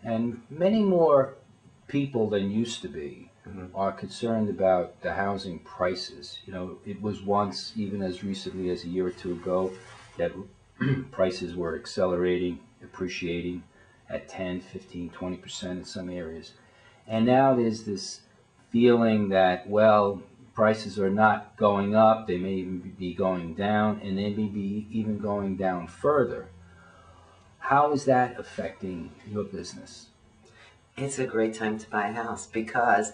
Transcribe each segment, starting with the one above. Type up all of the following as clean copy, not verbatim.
And many more people than used to be are concerned about the housing prices. You know, it was once, even as recently as a year or two ago, that prices were accelerating, appreciating at 10, 15, 20% in some areas. And now there's this feeling that, well, prices are not going up, they may even be going down, and they may be even going down further. How is that affecting your business? It's a great time to buy a house because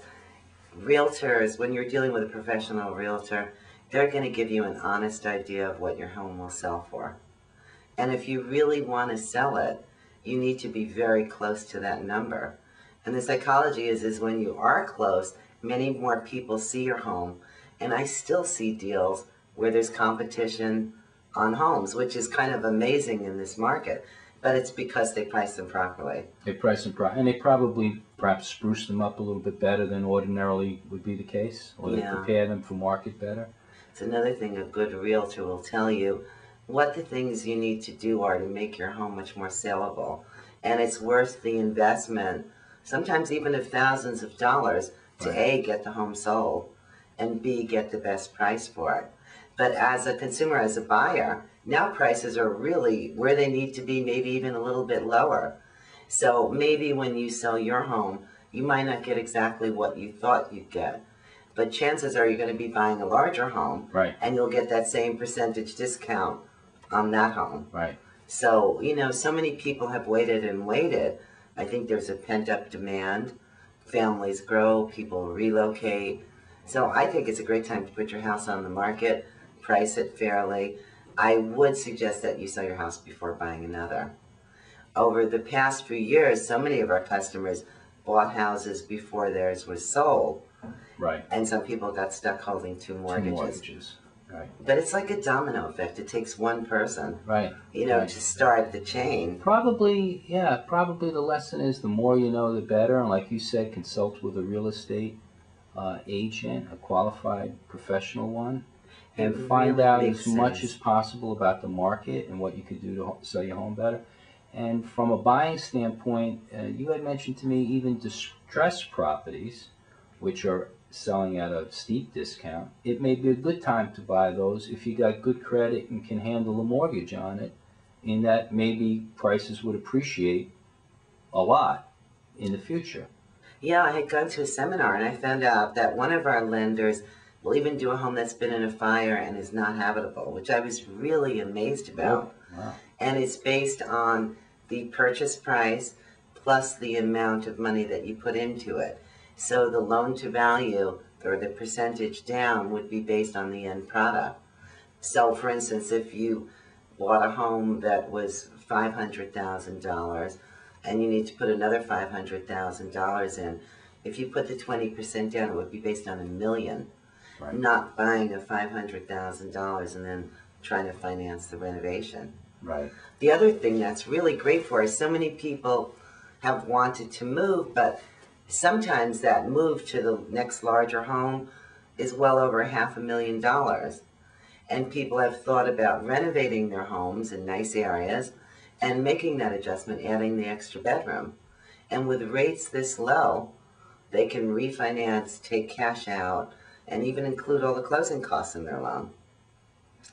realtors, when you're dealing with a professional realtor, they're going to give you an honest idea of what your home will sell for. And if you really want to sell it, you need to be very close to that number. And the psychology is when you are close, many more people see your home. And I still see deals where there's competition on homes, which is kind of amazing in this market. But it's because they price them properly. They price them and they probably perhaps spruce them up a little bit better than ordinarily would be the case, or they prepare them for market better. It's another thing a good realtor will tell you what the things you need to do are to make your home much more saleable. And it's worth the investment, sometimes even of thousands of dollars, to A, get the home sold, and B, get the best price for it. But as a consumer, as a buyer, now prices are really where they need to be, maybe even a little bit lower. So maybe when you sell your home, you might not get exactly what you thought you'd get. But chances are you're going to be buying a larger home, and you'll get that same percentage discount on that home. So, you know, so many people have waited and waited. I think there's a pent-up demand. Families grow, people relocate. So I think it's a great time to put your house on the market, price it fairly. I would suggest that you sell your house before buying another. Over the past few years, so many of our customers bought houses before theirs was sold. And some people got stuck holding two mortgages. But it's like a domino effect. It takes one person, you know, to start the chain. Probably, yeah, probably the lesson is the more you know, the better. And like you said, consult with a real estate agent, a qualified professional one, and find out as much as possible about the market and what you could do to sell your home better. And from a buying standpoint, you had mentioned to me even distressed properties, which are selling at a steep discount. It may be a good time to buy those if you got good credit and can handle a mortgage on it, in that maybe prices would appreciate a lot in the future. Yeah, I had gone to a seminar and I found out that one of our lenders will even do a home that's been in a fire and is not habitable, which I was really amazed about. And it's based on the purchase price plus the amount of money that you put into it. So the loan to value, or the percentage down, would be based on the end product. So for instance, if you bought a home that was $500,000 and you need to put another $500,000 in, if you put the 20% down, it would be based on $1 million. Not buying a $500,000 and then trying to finance the renovation. The other thing that's really great for is so many people have wanted to move, but sometimes that move to the next larger home is well over $500,000. And people have thought about renovating their homes in nice areas and making that adjustment, adding the extra bedroom. And with rates this low, they can refinance, take cash out, and even include all the closing costs in their loan.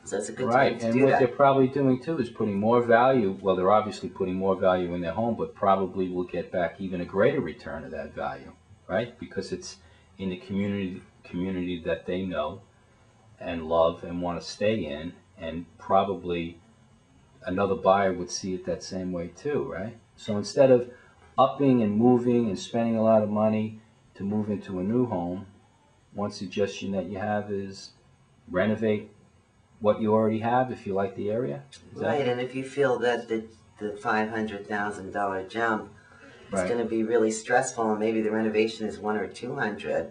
So it's a good time to do that. And what they're probably doing too is putting more value, well, they're obviously putting more value in their home, but probably will get back even a greater return of that value, right? Because it's in the community that they know and love and want to stay in, and probably another buyer would see it that same way too, right? So instead of upping and moving and spending a lot of money to move into a new home, one suggestion that you have is renovate what you already have if you like the area. And if you feel that the $500,000 jump is going to be really stressful and maybe the renovation is $100,000 or $200,000,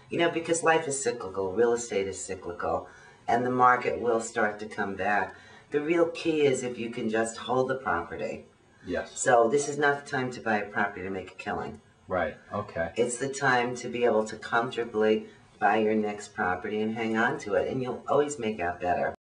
you know, because life is cyclical, real estate is cyclical, and the market will start to come back. The real key is if you can just hold the property. So this is not the time to buy a property to make a killing. It's the time to be able to comfortably buy your next property and hang on to it, and you'll always make out better.